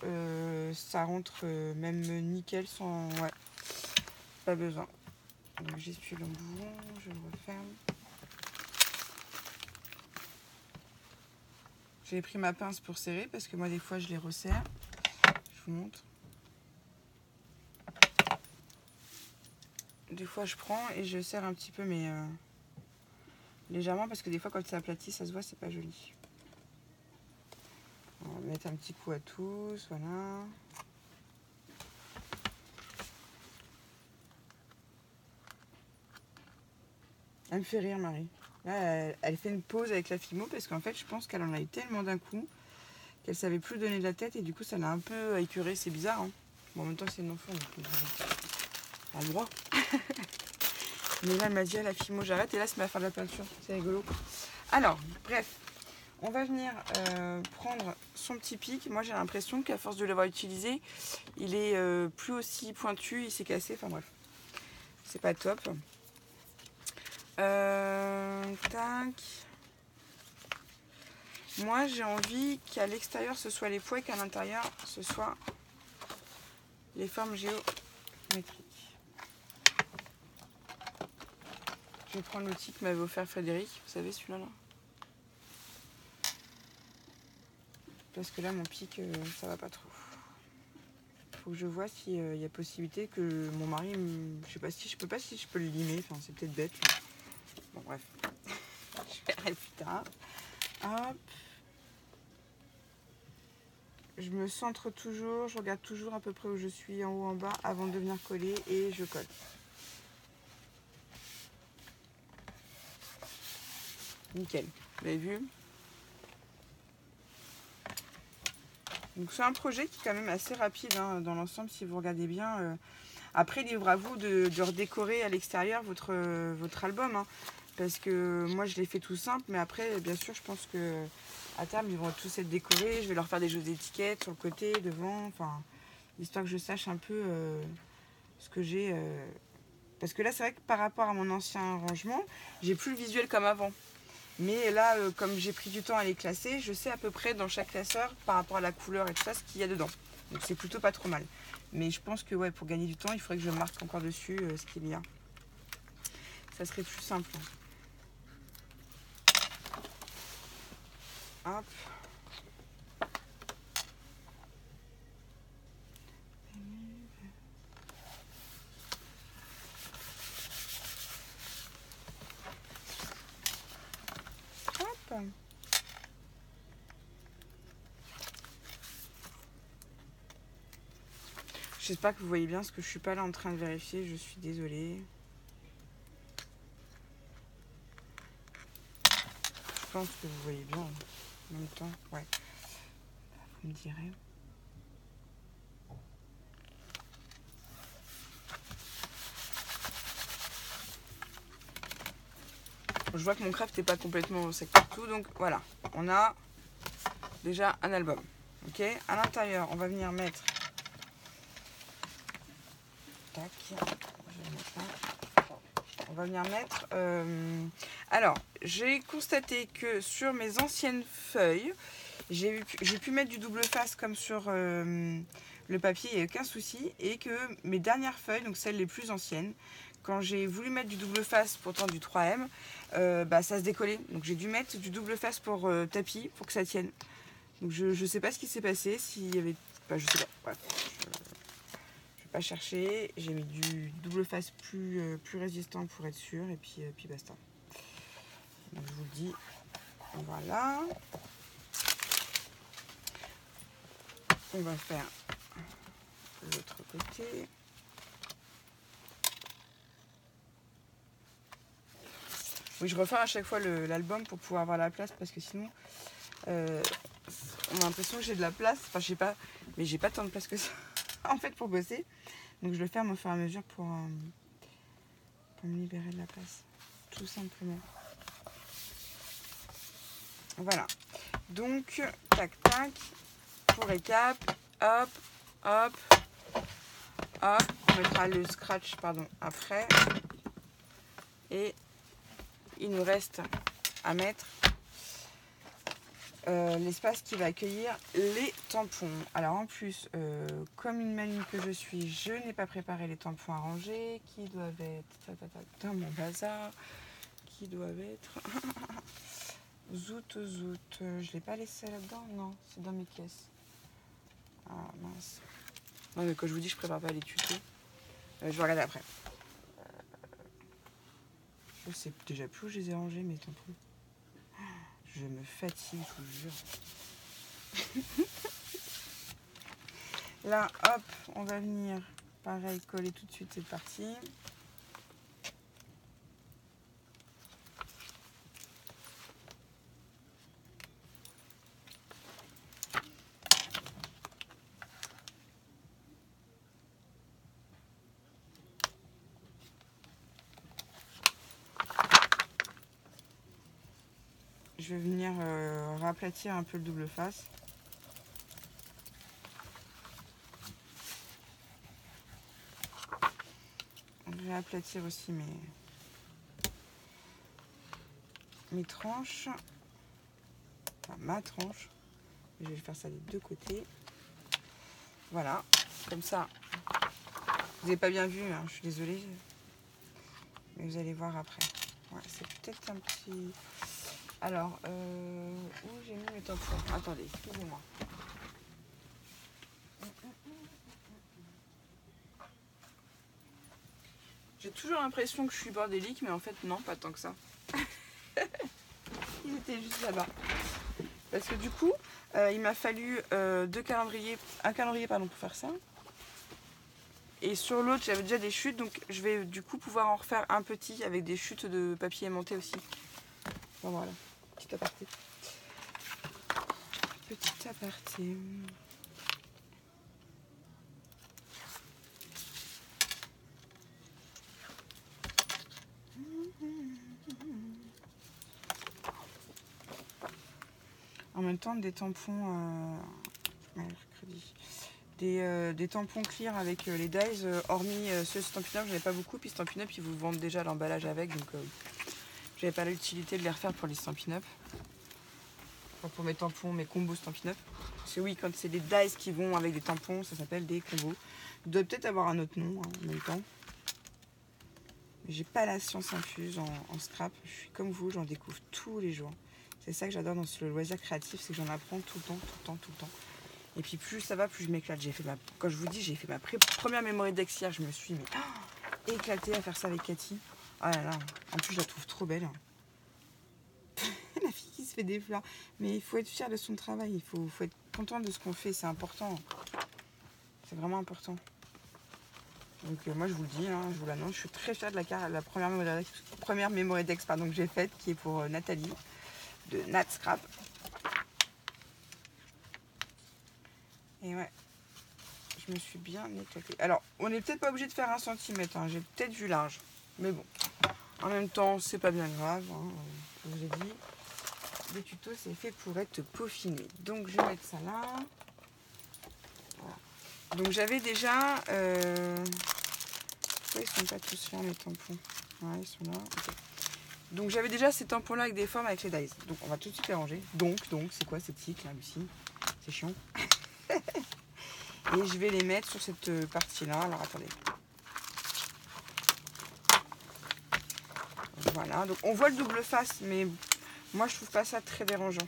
ça rentre même nickel sans... Ouais, pas besoin. Donc j'essuie l'embout, je le referme. J'ai pris ma pince pour serrer parce que moi des fois je les resserre. Je vous montre. Des fois je prends et je serre un petit peu mais légèrement parce que des fois quand c'est aplati ça se voit, c'est pas joli. On va mettre un petit coup à tous, voilà. Elle me fait rire Marie. Là elle fait une pause avec la Fimo parce qu'en fait je pense qu'elle en a eu tellement d'un coup qu'elle savait plus donner de la tête et du coup ça l'a un peu écœurée, c'est bizarre hein. Bon en même temps c'est une enfant donc elle a le droit. Mais là elle m'a dit ah, la Fimo j'arrête et là c'est ma faire de la peinture, c'est rigolo. Alors bref, on va venir prendre son petit pic. Moi j'ai l'impression qu'à force de l'avoir utilisé, il est plus aussi pointu, il s'est cassé, enfin bref. C'est pas top. Tac. Moi j'ai envie qu'à l'extérieur ce soit les poids et qu'à l'intérieur ce soit les formes géométriques. Je vais prendre l'outil que m'avait offert Frédéric, vous savez celui-là là. Parce que là mon pic ça va pas trop. Faut que je vois s'il y a possibilité que mon mari je sais pas si je peux le limer, enfin c'est peut-être bête. Là. Bon bref. Je verrai plus tard. Hop. Je me centre toujours, je regarde toujours à peu près où je suis, en haut, en bas, avant de venir coller et je colle. Nickel, vous avez vu? Donc c'est un projet qui est quand même assez rapide hein, dans l'ensemble si vous regardez bien. Après, libre à vous de redécorer à l'extérieur votre album. Hein, parce que moi je l'ai fait tout simple, mais après bien sûr je pense que à terme ils vont tous être décorés. Je vais leur faire des jeux d'étiquettes sur le côté, devant, enfin histoire que je sache un peu ce que j'ai. Parce que là c'est vrai que par rapport à mon ancien rangement, j'ai plus le visuel comme avant. Mais là, comme j'ai pris du temps à les classer, je sais à peu près dans chaque classeur, par rapport à la couleur et tout ça, ce qu'il y a dedans. Donc c'est plutôt pas trop mal. Mais je pense que ouais, pour gagner du temps, il faudrait que je marque encore dessus ce qu'il y a. Ça serait plus simple. Hop. Hop. J'espère que vous voyez bien parce que je suis pas là en train de vérifier, je suis désolée. Je pense que vous voyez bien en même temps. Ouais. Vous me direz. Je vois que mon craft n'est pas complètement sec partout, donc voilà. On a déjà un album. Ok. À l'intérieur, on va venir mettre. Tac. Je vais mettre là. On va venir mettre. Alors, j'ai constaté que sur mes anciennes feuilles, j'ai pu mettre du double face comme sur le papier, il n'y a aucun souci. Et que mes dernières feuilles, donc celles les plus anciennes, quand j'ai voulu mettre du double face, pourtant du 3M, bah, ça se décollait. Donc j'ai dû mettre du double face pour tapis pour que ça tienne. Donc je sais pas ce qui s'est passé, s'il y avait. Bah, je sais pas. Bref. Je vais pas chercher. J'ai mis du double face plus résistant pour être sûr. Et puis basta. Donc je vous le dis. Voilà. On va faire l'autre côté. Oui, je refais à chaque fois l'album pour pouvoir avoir la place parce que sinon, on a l'impression que j'ai de la place. Enfin, je sais pas, mais j'ai pas tant de place que ça en fait pour bosser. Donc je le ferme au fur et à mesure pour me libérer de la place, tout simplement. Voilà. Donc, tac tac. Pour récap, hop, Hop. Hop. On mettra le scratch, pardon, après. Et il nous reste à mettre l'espace qui va accueillir les tampons. Alors en plus, comme une maligne que je suis, je n'ai pas préparé les tampons à ranger qui doivent être dans mon bazar, qui doivent être zout. Je ne l'ai pas laissé là-dedans? Non, c'est dans mes caisses. Ah mince. Non mais quand je vous dis je prépare pas les tutos, je vais regarder après. Je sais déjà plus où je les ai rangés mes tampons. Je me fatigue, je vous jure. Là, hop, on va venir, pareil, coller tout de suite cette partie. Je vais venir raplatir un peu le double face. Réaplatir aussi mes tranches. Enfin, ma tranche. Je vais faire ça des deux côtés. Voilà, comme ça. Vous n'avez pas bien vu, hein, je suis désolée. Mais vous allez voir après. Ouais, c'est peut-être un petit... Alors, où j'ai mis mes tampons? Attendez, excusez-moi. J'ai toujours l'impression que je suis bordélique, mais en fait, non, pas tant que ça. Ils étaient juste là-bas. Parce que du coup, il m'a fallu un calendrier pardon, pour faire ça. Et sur l'autre, j'avais déjà des chutes, donc je vais du coup pouvoir en refaire un petit avec des chutes de papier aimanté aussi. Bon, voilà, petit aparté. Petit aparté. En même temps, des tampons mercredi. Des tampons clear avec les dies, hormis ceux Stampin' Up, j'en ai pas beaucoup, puis Stampin' Up ils vous vendent déjà l'emballage avec, donc j'avais pas l'utilité de les refaire pour les Stampin' Up. Enfin, pour mes tampons, mes combos Stampin' Up. Parce que oui, quand c'est des dies qui vont avec des tampons, ça s'appelle des combos. Ils doivent peut-être avoir un autre nom hein, en même temps. Mais j'ai pas la science infuse en scrap, je suis comme vous, j'en découvre tous les jours. C'est ça que j'adore dans ce loisir créatif, c'est que j'en apprends tout le temps. Et puis plus ça va, plus je m'éclate. Quand je vous dis, j'ai fait ma première mémoire d'ex hier, je me suis éclatée à faire ça avec Cathy. Oh là là, en plus je la trouve trop belle. La fille qui se fait des fleurs. Mais il faut être fier de son travail, il faut être content de ce qu'on fait, c'est important. C'est vraiment important. Donc moi je vous le dis, hein, je vous l'annonce, je suis très fière de la première mémoire d'ex que j'ai faite, qui est pour Nathalie, de Nat Scrap. Et ouais, je me suis bien éclatée. Alors, on n'est peut-être pas obligé de faire 1 centimètre, hein, j'ai peut-être vu large. Mais bon, en même temps, c'est pas bien grave. Hein, je vous ai dit, les tutos, c'est fait pour être peaufiné. Donc, je vais mettre ça là. Voilà. Donc, j'avais déjà... Pourquoi ils sont pas tous là, mes tampons? Ouais, ils sont là. Okay. Donc, j'avais déjà ces tampons-là avec des formes avec les dies. Donc, on va tout de suite les ranger. Donc, c'est quoi cette tic là, Lucie? C'est chiant. Et je vais les mettre sur cette partie-là. Alors, attendez. Voilà. Donc, on voit le double face, mais moi, je trouve pas ça très dérangeant.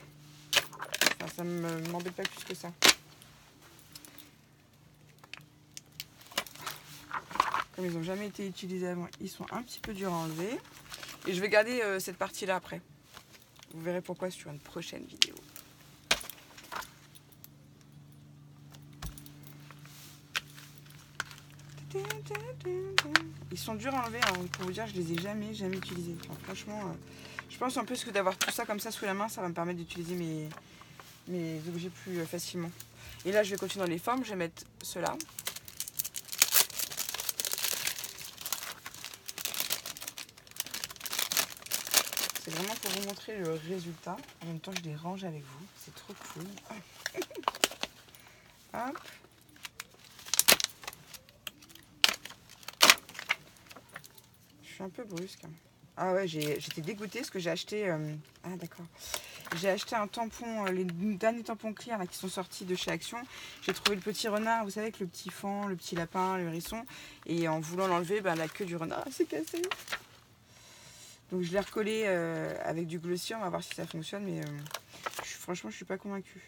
Enfin, ça ne m'embête pas plus que ça. Comme ils n'ont jamais été utilisés avant, ils sont un petit peu durs à enlever. Et je vais garder cette partie-là après. Vous verrez pourquoi sur une prochaine vidéo. Ils sont durs à enlever, hein, pour vous dire, je les ai jamais utilisés. Enfin, franchement, je pense en plus que d'avoir tout ça comme ça sous la main, ça va me permettre d'utiliser mes objets plus facilement. Et là, je vais continuer dans les formes, je vais mettre ceux-là. C'est vraiment pour vous montrer le résultat. En même temps, je les range avec vous. C'est trop cool. Hop. suis un peu brusque. Ah ouais, j'étais dégoûtée parce que j'ai acheté... Ah d'accord. J'ai acheté un tampon, les derniers tampons Clear là, qui sont sortis de chez Action. J'ai trouvé le petit renard, vous savez, avec le petit fan, le petit lapin, le hérisson. Et en voulant l'enlever, ben, la queue du renard s'est cassée. Donc je l'ai recollé avec du glossier, on va voir si ça fonctionne. Mais franchement, je suis pas convaincue.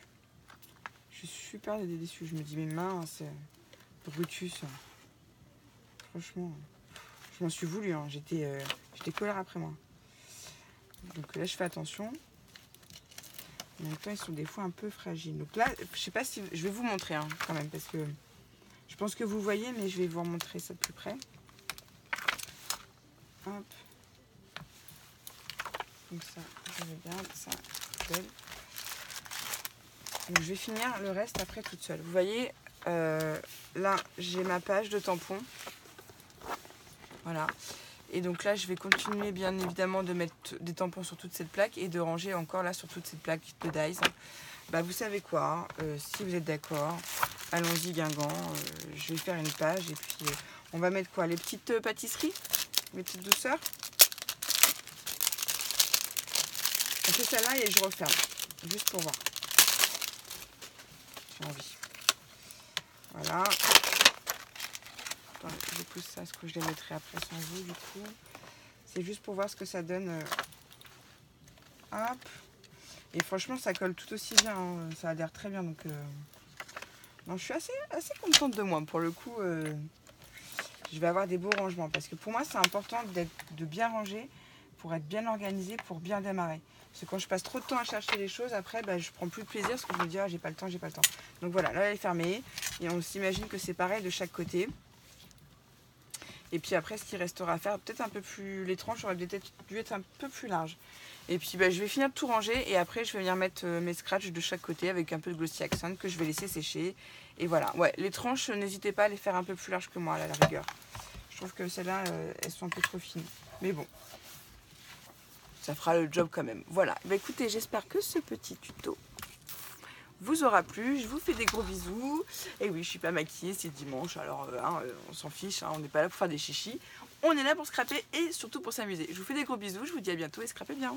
Je suis super déçue. Je me dis, mais mince, Brutus. Franchement, je m'en suis voulu. Hein. J'étais colère après moi. Donc là, je fais attention. En même temps, ils sont des fois un peu fragiles. Donc là, je sais pas si... Je vais vous montrer hein, quand même, parce que je pense que vous voyez, mais je vais vous montrer ça de plus près. Hop. Donc ça, je regarde, ça, belle. Donc je vais finir le reste après toute seule. Vous voyez, là, j'ai ma page de tampons. Voilà. Et donc là, je vais continuer bien évidemment de mettre des tampons sur toute cette plaque et de ranger encore là sur toute cette plaque de Daiz. Bah, vous savez quoi, si vous êtes d'accord, allons-y Guingamp. Je vais faire une page et puis on va mettre quoi? Les petites pâtisseries, les petites douceurs. On fait celle-là et je referme, juste pour voir. J'ai envie. Voilà. Attends, je pousse ça, parce que je les mettrai après sans vous du coup. C'est juste pour voir ce que ça donne. Hop. Et franchement, ça colle tout aussi bien. Hein. Ça adhère très bien. Donc, non, je suis assez contente de moi. Pour le coup, je vais avoir des beaux rangements. Parce que pour moi, c'est important de bien ranger, pour être bien organisé, pour bien démarrer. Parce que quand je passe trop de temps à chercher les choses, après, bah, je prends plus de plaisir parce que je me dis, ah, j'ai pas le temps, j'ai pas le temps. Donc voilà, là, elle est fermée. Et on s'imagine que c'est pareil de chaque côté. Et puis après, ce qui restera à faire, peut-être un peu plus... Les tranches auraient peut-être dû être un peu plus larges. Et puis bah, je vais finir de tout ranger et après je vais venir mettre mes scratchs de chaque côté avec un peu de Glossy Accent que je vais laisser sécher. Et voilà, ouais, les tranches, n'hésitez pas à les faire un peu plus larges que moi là, à la rigueur. Je trouve que celles-là, elles sont un peu trop fines. Mais bon, ça fera le job quand même. Voilà, bah, écoutez, j'espère que ce petit tuto vous aura plu. Je vous fais des gros bisous. Et oui, je suis pas maquillée, c'est dimanche, alors on s'en fiche, hein, on n'est pas là pour faire des chichis. On est là pour scraper et surtout pour s'amuser. Je vous fais des gros bisous, je vous dis à bientôt et scrapez bien.